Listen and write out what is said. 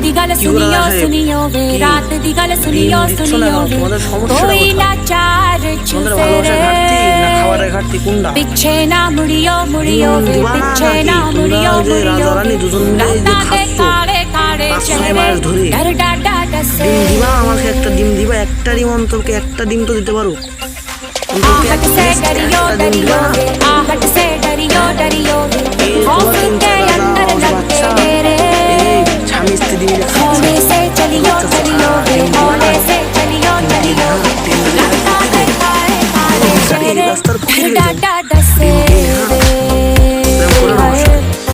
दी गल सुनियो सुनियो वे रात दी गल सुनियो सुनियो वे कोई ना चार चुफेरे पीछे ना मुड़ियो मुड़ियो वे पीछे ना मुड़ियो मुड़ियो राता दे काले काले चेहरे डर डाडा दसे দিবা আমাকে একটা ডিম দিবা একটা ডিম অন্তকে একটা ডিম তো দিতে পারো आहट से डरियो डरियो वे आहट से डरियो डरियो वे खौफ के अंदर लगते मेरे স্বামী স্ত্রী खोने से